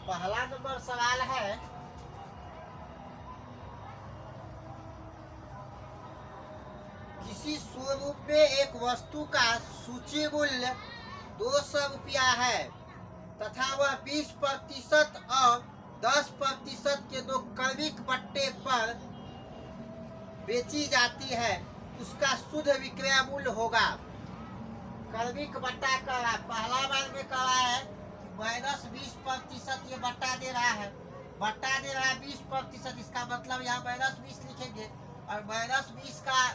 पहला नंबर सवाल है, किसी स्वरूप में एक वस्तु का सूची मूल्य 200 रुपया है तथा वह 20% और 10% के दो क्रमिक बट्टे पर बेची जाती है, उसका शुद्ध विक्रय मूल्य होगा। क्रमिक बट्टा कर रहा है, पहला बार में कर रहा है -20% ये बट्टा दे रहा है, 20%, इसका मतलब यहाँ -20 लिखेंगे और -20 का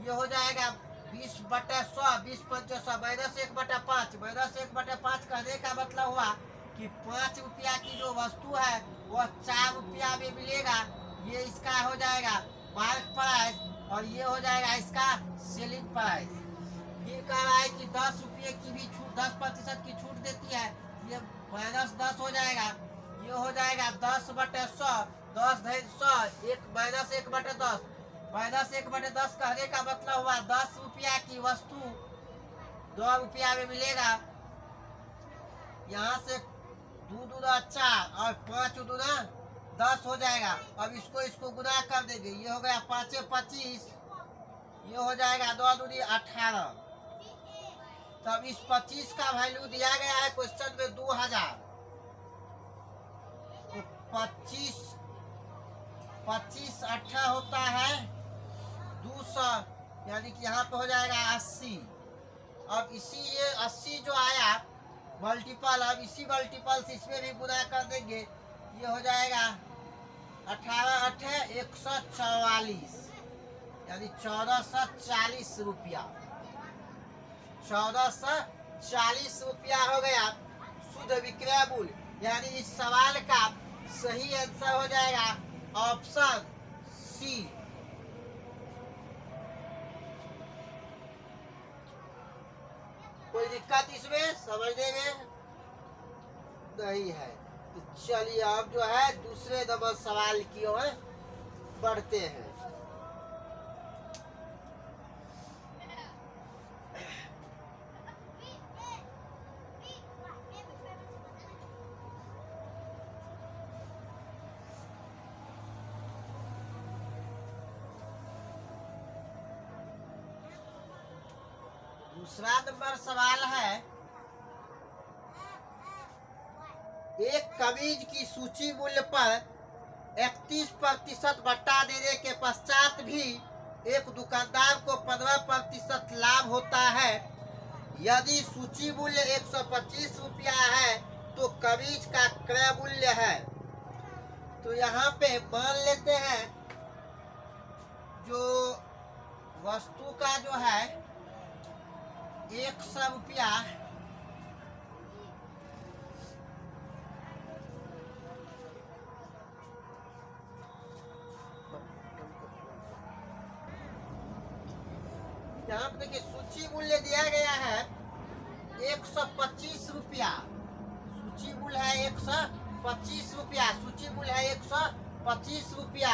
ये हो जाएगा 20/100, 20×100 -1/5, -1/5 कहने का मतलब हुआ कि 5 रुपया की जो वस्तु है वह 4 रुपया में मिलेगा। ये इसका हो जाएगा मार्क प्राइस और ये हो जाएगा इसका सेलिंग प्राइस। ये कह रहा है कि 10 रुपये की भी छूट, 10% की छूट देती है, ये -10 हो जाएगा, ये हो जाएगा 10/100, 10/100, 1/10, -1/10 कहने का मतलब हुआ 10 रुपया की वस्तु 2 रुपया में मिलेगा। यहाँ से 2 दूना 4 और 5 दूना 10 हो जाएगा। अब इसको गुना कर देंगे, ये हो गया 5 25, ये हो जाएगा 2 दूनी 18। तब इस 25 का वैल्यू दिया गया है क्वेश्चन में 2000, तो 25 8 होता है 200, यानी कि यहाँ पे हो जाएगा 80। अब इसी ये 80 जो आया मल्टीपल, अब इसी मल्टीपल से इसमें भी गुना कर देंगे, ये हो जाएगा 18 8 144, यानी 1440 रुपया, 1440 रुपया हो गया शुद्ध विक्रय मूल्य। यानी इस सवाल का सही आंसर हो जाएगा ऑप्शन सी। कोई दिक्कत इसमें समझने में नहीं है? तो चलिए अब जो है दूसरे नंबर सवाल की ओर बढ़ते हैं। दूसरा नंबर सवाल है, एक कमीज की सूची मूल्य पर 31% बट्टा देने के पश्चात भी एक दुकानदार को 15% लाभ होता है। यदि सूची मूल्य 125 रुपया है तो कमीज का क्रय मूल्य है। तो यहाँ पे मान लेते हैं जो वस्तु का जो है 100 रुपया, यहाँ पे देखिए सूची मूल्य दिया गया है 125 रुपया, सूची मूल्य है 125 रुपया, सूची मूल्य है 125 रुपया,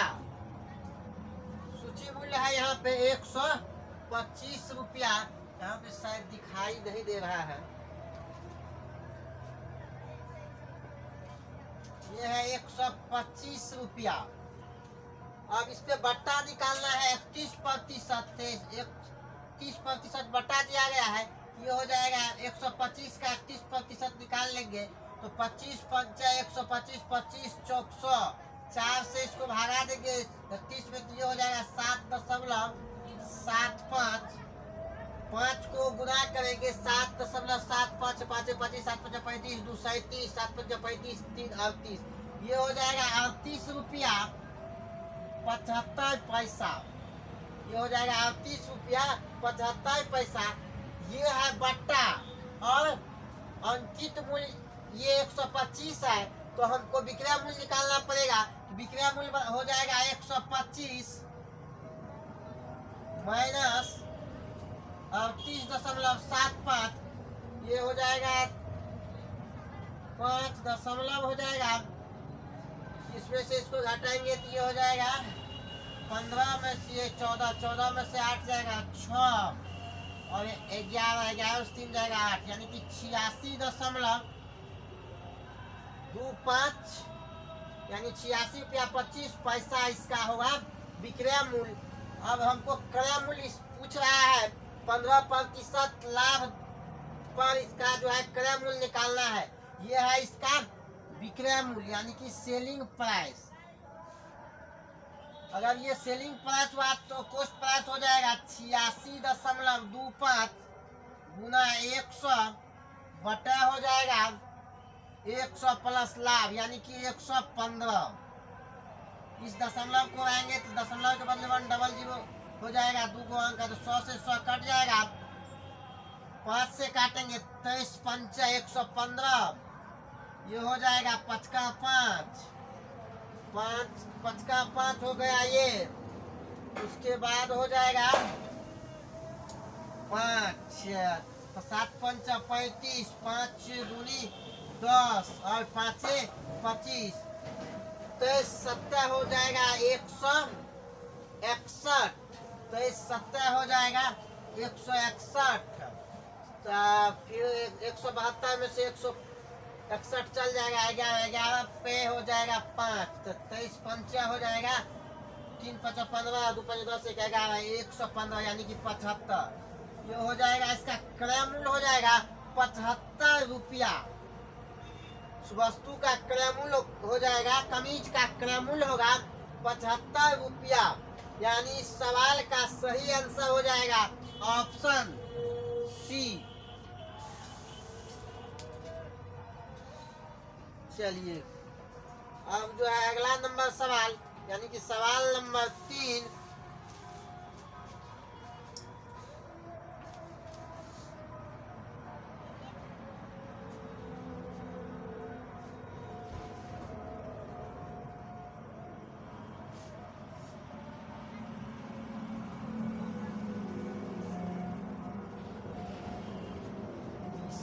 सूची मूल्य है यहाँ पे 125 रुपया। यहाँ पे शायद दिखाई नहीं दे रहा है, ये है 125 रुपया। अब इस पे बट्टा निकालना है 31%, 31% बट्टा दिया गया है, ये हो जाएगा 125 का 31% निकाल लेंगे तो 25 पंचा 125, 25 चौक 100, 4 से इसको भागा देंगे 30 में, ये हो जाएगा 7.75, 5 को गुना करेंगे 7.75, 5 25, 7 5 35, 2 37, 7 5 35, 3 38, ये हो जाएगा 38 रुपया 75 पैसा, ये हो जाएगा 38 रुपया 75 पैसा। ये है बट्टा और अंकित मूल्य ये 125 है, तो हमको विक्रय मूल्य निकालना पड़ेगा। विक्रय मूल्य हो जाएगा 125 माइनस 38.75, ये हो जाएगा 5 दशमलव हो जाएगा, इसमें से इसको घटाएंगे तो ये हो जाएगा 15 में से 14, 14 में से 8 जाएगा 6 और 11, 11 से 3 जाएगा 8, यानी कि 86 दशमलव दो पाँच यानी 86 रुपया 25 पैसा इसका होगा विक्रय मूल्य। अब हमको क्रय मूल्य पूछ रहा है, 15% लाभ पर इसका जो है क्रय मूल्य निकालना है। ये है इसका विक्रय मूल्य यानी कि सेलिंग प्राइस। अगर ये सेलिंग प्राइस हुआ तो कॉस्ट प्राइस हो जाएगा 86.25 गुना 100 बटा हो जाएगा 100 प्लस लाभ यानी कि 115। इस दशमलव को आएंगे तो दशमलव के बदले 100 हो जाएगा, 2 को अंक तो 100 से 100 कट जाएगा, 5 से काटेंगे 23 पंच 115, ये हो जाएगा 5 का 5, 5 का 5 हो गया ये। उसके बाद हो जाएगा 5 7 पंच 35, 5 दूनी 10 और 5 25, तो 70 हो जाएगा 161, तो 70 हो जाएगा 161, फिर 172 में से 161 चल जाएगा, 11 पे हो जाएगा 5, तो 23 पंचा हो जाएगा 3 5 15, 2 5 10 11 115 यानी कि 75। ये हो जाएगा इसका क्रय मूल्य हो जाएगा 75 रुपया। वस्तु का क्रय मूल्य हो जाएगा, कमीज का क्रय मूल्य होगा 75 रुपया। यानी इस सवाल का सही आंसर हो जाएगा ऑप्शन सी। चलिए अब जो है अगला नंबर सवाल यानी कि सवाल नंबर 3।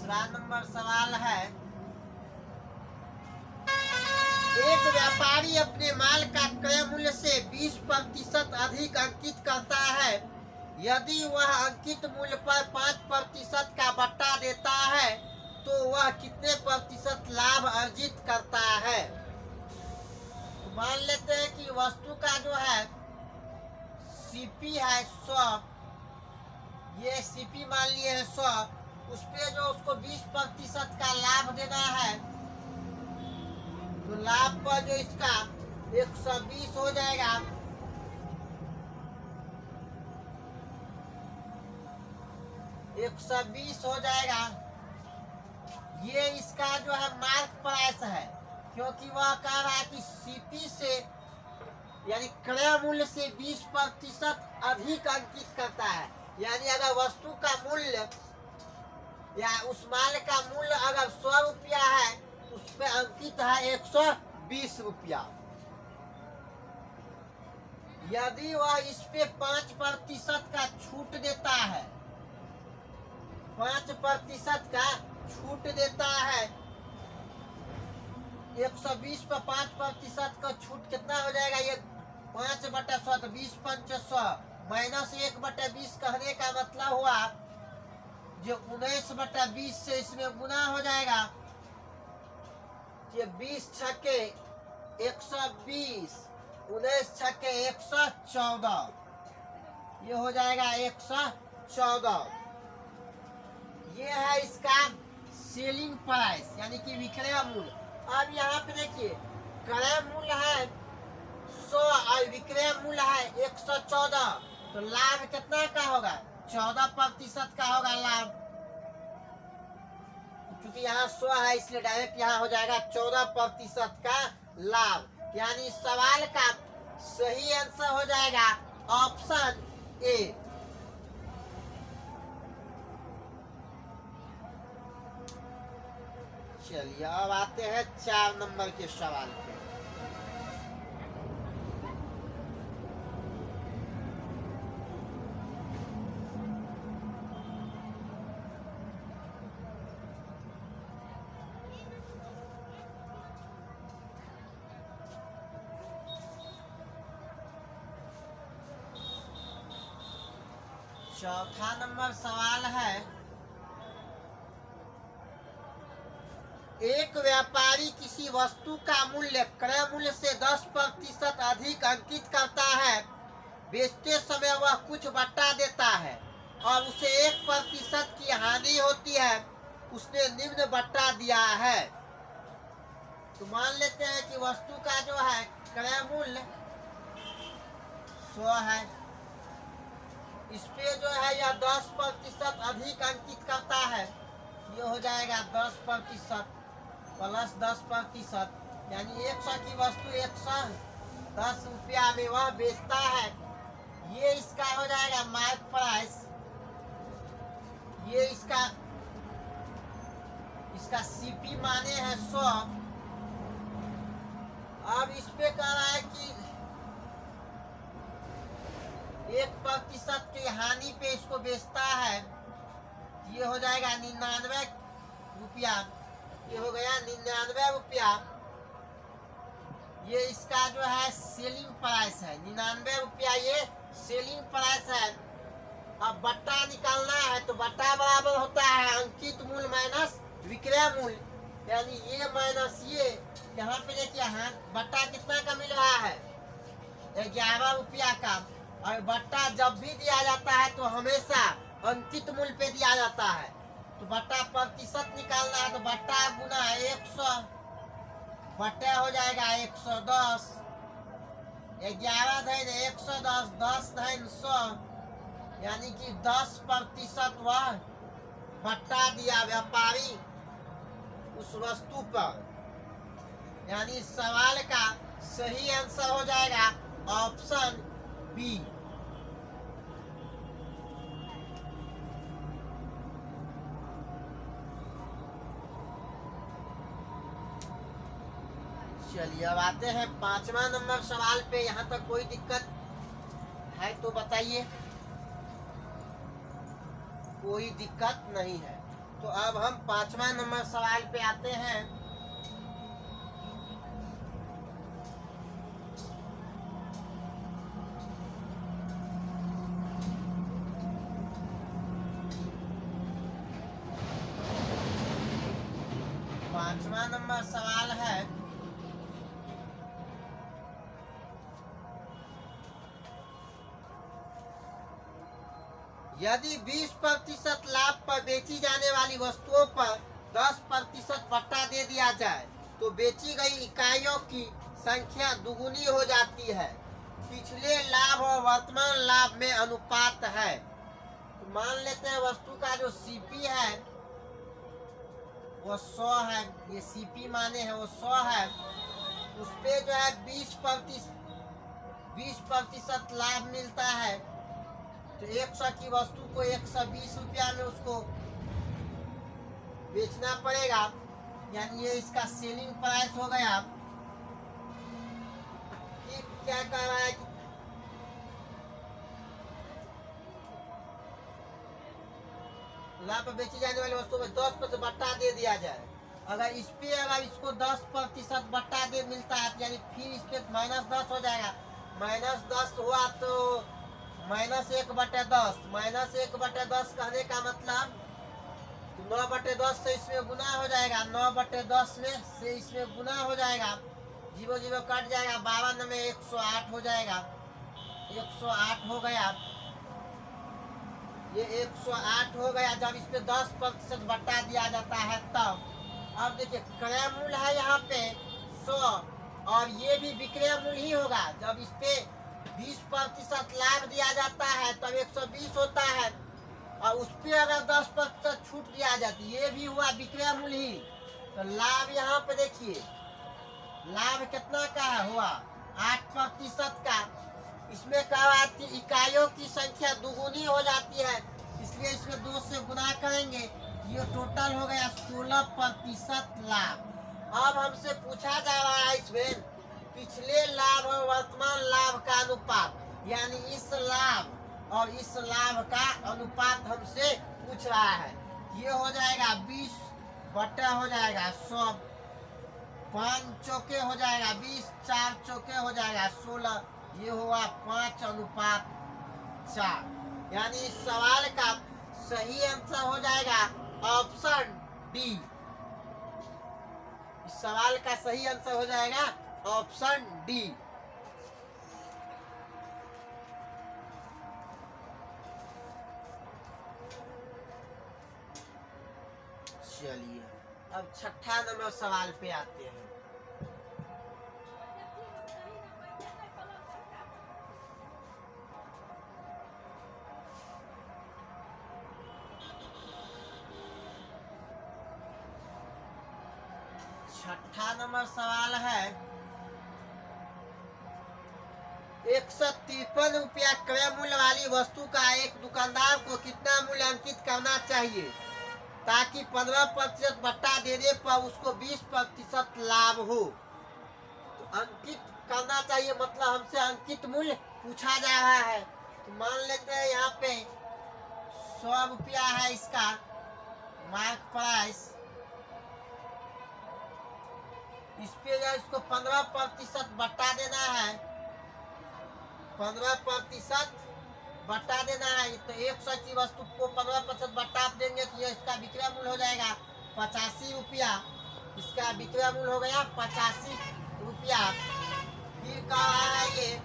तीसरा नंबर सवाल है, एक व्यापारी अपने माल का क्रय मूल्य से 20% अधिक अंकित करता है। यदि वह अंकित मूल्य पर 5% का बट्टा देता है तो वह कितने प्रतिशत लाभ अर्जित करता है। तो मान लेते हैं कि वस्तु का जो है सीपी है 100, ये सीपी मान लिए है 100, उस पे जो उसको 20% का लाभ देना है, तो लाभ पर जो इसका 120 हो जाएगा, 120 हो जाएगा। ये इसका जो है मार्क प्राइस है, क्योंकि वह कह रहा है कि सीपी से यानी क्रय मूल्य से 20% अधिक अंकित करता है। यानी अगर वस्तु का मूल्य या उस माल का मूल्य अगर 100 रुपया है, उस पे अंकित है 120 रुपया। यदि वह इस पे 5% का छूट देता है, 5% का छूट देता है, 120 पर 5% का छूट कितना हो जाएगा, ये 5/100 तो 20 पंच 100 माइनस 1/20 कहने का मतलब हुआ जो 19/20 से इसमें गुना हो जाएगा, ये 20 छक्के 120, 19 छक्के 114, ये हो जाएगा 114। ये है इसका सेलिंग प्राइस यानी कि विक्रय मूल्य। अब यहाँ पे देखिए क्रय मूल्य है 100 और विक्रय मूल्य है 114, तो लाभ कितना का होगा, 14% का होगा लाभ। क्योंकि यहाँ 100 है इसलिए डायरेक्ट यहाँ हो जाएगा 14% का लाभ। यानी सवाल का सही आंसर हो जाएगा ऑप्शन ए। चलिए अब आते हैं 4 नंबर के सवाल पे। चौथा नंबर सवाल है, एक व्यापारी किसी वस्तु का मूल्य क्रय मूल्य से 10% अधिक अंकित करता है, बेचते समय वह कुछ बट्टा देता है और उसे 1% की हानि होती है, उसने निम्न बट्टा दिया है। तो मान लेते हैं कि वस्तु का जो है क्रय मूल्य 100 है, इस पे जो है यह 10% अधिक अंकित करता है, ये हो जाएगा 10% प्लस 10%, यानी 100 की वस्तु 110 रुपया में वह बेचता है। ये इसका हो जाएगा मार्क प्राइस, ये इसका सीपी माने है 100। अब इस पे कह रहा है कि 1% की हानि पे इसको बेचता है, ये हो जाएगा 99 रुपया, ये हो गया 99 रुपया। ये इसका जो है सेलिंग प्राइस है 99 रुपया, ये सेलिंग प्राइस है। अब बट्टा निकालना है तो बट्टा बराबर होता है अंकित मूल्य माइनस विक्रय मूल्य, यानी ये माइनस ये। यहाँ पे देखिए हाँ बट्टा कितना का मिल रहा है 11 रुपया का, और बट्टा जब भी दिया जाता है तो हमेशा अंकित मूल्य पे दिया जाता है। तो बट्टा प्रतिशत निकालना है तो बट्टा गुना 100, बट्टा हो जाएगा 110, 11 धन 110, 10 धन 100, यानी कि 10% वह बट्टा दिया व्यापारी उस वस्तु पर। यानी सवाल का सही आंसर हो जाएगा ऑप्शन बी। चलिए अब आते हैं 5वां नंबर सवाल पे। यहाँ तक कोई दिक्कत है तो बताइए। कोई दिक्कत नहीं है तो अब हम 5वां नंबर सवाल पे आते हैं। पांचवा नंबर सवाल है यदि 20% लाभ पर बेची जाने वाली वस्तुओं पर 10% बट्टा दे दिया जाए तो बेची गई इकाइयों की संख्या दुगुनी हो जाती है। पिछले लाभ और वर्तमान लाभ में अनुपात है। तो मान लेते हैं वस्तु का जो सीपी है वो 100 है, ये सीपी माने है वो 100 है, उस पे जो है 20% लाभ मिलता है। तो 100 की वस्तु को 120 रुपया में उसको बेचना पड़ेगा, यानी ये इसका सेलिंग प्राइस हो गया। ये क्या कह रहा है कि लाभ पर बेची जाने वाली वस्तु में 10% बट्टा दे दिया जाए। अगर इस पे अगर इसको 10% बट्टा दे मिलता है यानी फिर इस पे -10 हो जाएगा। -10 हुआ तो -1/10, -1/10 कहने का मतलब 9/10 से इसमें गुना हो जाएगा, 9/10 में से इसमें गुना हो जाएगा, 0 0 कट जाएगा, 52 में 108 हो जाएगा, 108 हो गया। ये 108 हो गया जब इस पे 10% बट्टा दिया जाता है तब। अब देखिए क्रय मूल्य है यहाँ पे 100 और ये भी विक्रय मूल्य ही होगा। जब इस पे 20% लाभ दिया जाता है तब 120 होता है, और उस पे अगर 10% छूट दिया जाती है ये भी हुआ विक्रय मूल्य ही। तो लाभ यहाँ पे देखिए लाभ कितना का है हुआ 8% का। इसमें कहा कि इकाइयों की संख्या दुगुनी हो जाती है, इसलिए इसमें 2 से गुना करेंगे, ये टोटल हो गया 16% लाभ। अब हमसे पूछा जा रहा है इसमें पिछले लाभ और वर्तमान लाभ का अनुपात, यानी इस लाभ और इस लाभ का अनुपात हमसे पूछ रहा है। ये हो जाएगा 20 बट्टा हो जाएगा 100, 5 चौके हो जाएगा 20, 4 चौके हो जाएगा 16, ये हुआ 5:4। यानी इस सवाल का सही आंसर हो जाएगा ऑप्शन डी। इस सवाल का सही आंसर हो जाएगा ऑप्शन डी। चलिए अब छठा नंबर सवाल पे आते हैं। छठा नंबर सवाल है 153 रुपया क्रय मूल्य वाली वस्तु का एक दुकानदार को कितना मूल्य अंकित करना चाहिए ताकि 15% बट्टा देने पर उसको 20% लाभ हो। तो अंकित करना चाहिए मतलब हमसे अंकित मूल्य पूछा जा रहा है। तो मान लेते हैं यहाँ पे 100 रुपया है इसका मार्क प्राइस, इस पे इसको 15% बट्टा देना है, 15% बट्टा देना है। तो 100 की वस्तु को 15% बट्टा आप देंगे तो ये इसका विक्रय मूल्य हो जाएगा 85 रुपया। इसका विक्रय मूल्य हो गया 85 रुपया। फिर कहा है ये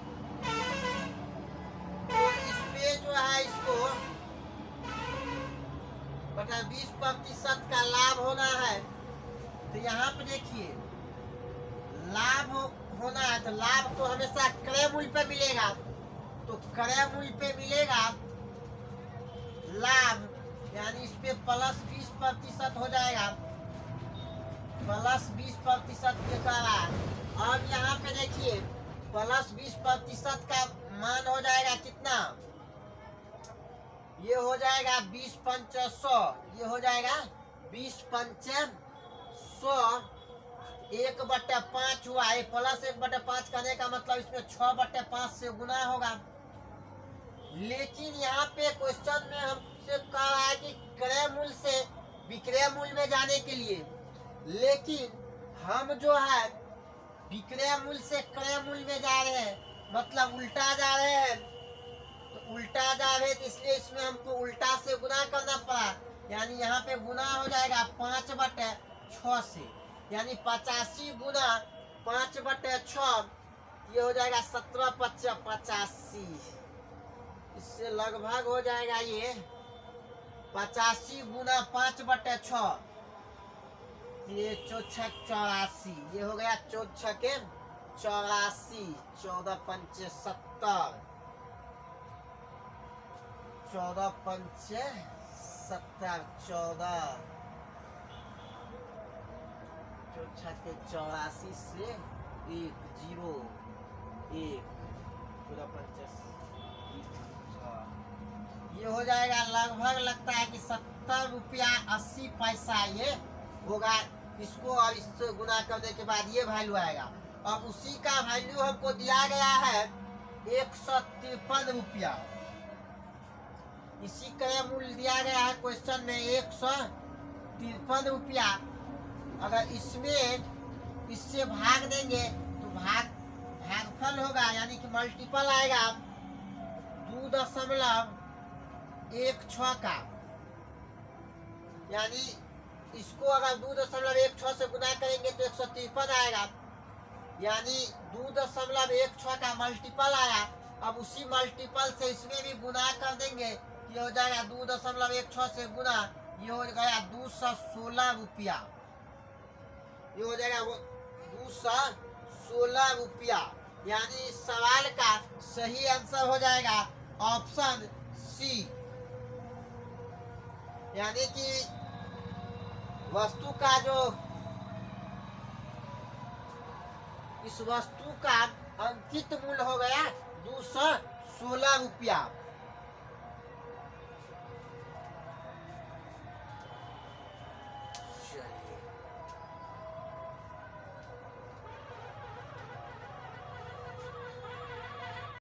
तो इस पे जो है इसको बटा 20% का लाभ होना है। तो यहाँ पे देखिए लाभ होना है तो लाभ तो हमेशा क्रय मूल्य पे मिलेगा। तो क्रय मूल्य पे मिलेगा लाभ, यानी इस पे प्लस 20% हो जाएगा, प्लस 20% के कारण। अब यहाँ पे देखिए प्लस 20% का मान हो जाएगा कितना, ये हो जाएगा 20 पंचे 100, ये हो जाएगा 20 पंचे 100, 1/5 हुआ है। प्लस 1/5 करने का मतलब इसमें 6/5 से गुना होगा। लेकिन यहाँ पे क्वेश्चन में हमसे कहा है कि क्रय मूल्य से विक्रय मूल्य में जाने के लिए, लेकिन हम जो है विक्रय मूल्य से क्रय मूल्य में जा रहे हैं, मतलब उल्टा जा रहे हैं। तो उल्टा जा रहे तो इसलिए इसमें हमको उल्टा से गुना करना पड़ा, यानी यहाँ पे गुना हो जाएगा 5/6 से, यानी 85 गुना 5/6, ये हो जाएगा 17/85। इससे लगभग हो जाएगा ये 85 गुना 5/6, ये 4×6 84, ये हो गया 4×6 के 84, 14 पंचे 70, 14 पंचे 70, 14 के 84 से 1 0 1 ये हो जाएगा लगभग लगता है कि 70 रुपया 80 पैसा ये होगा इसको, और इससे गुना करने के बाद ये वैल्यू आएगा। अब उसी का वैल्यू हमको दिया गया है 153 रुपया, इसी का मूल्य दिया गया है क्वेश्चन में 153 रुपया। अगर इसमें इससे भाग देंगे तो भागफल होगा, यानी कि मल्टीपल आएगा 2.16 का, यानी इसको अगर 2.16 से गुना करेंगे तो 153 आएगा, यानी 2.16 का मल्टीपल आया। अब उसी मल्टीपल से इसमें भी गुना कर देंगे, ये हो जाएगा 2.16 से गुना, ये हो गया 216 रुपया, ये हो जाएगा 216 रुपया। यानी इस सवाल का सही आंसर हो जाएगा ऑप्शन सी, यानी कि वस्तु का जो इस वस्तु का अंकित मूल्य हो गया 216 रुपया।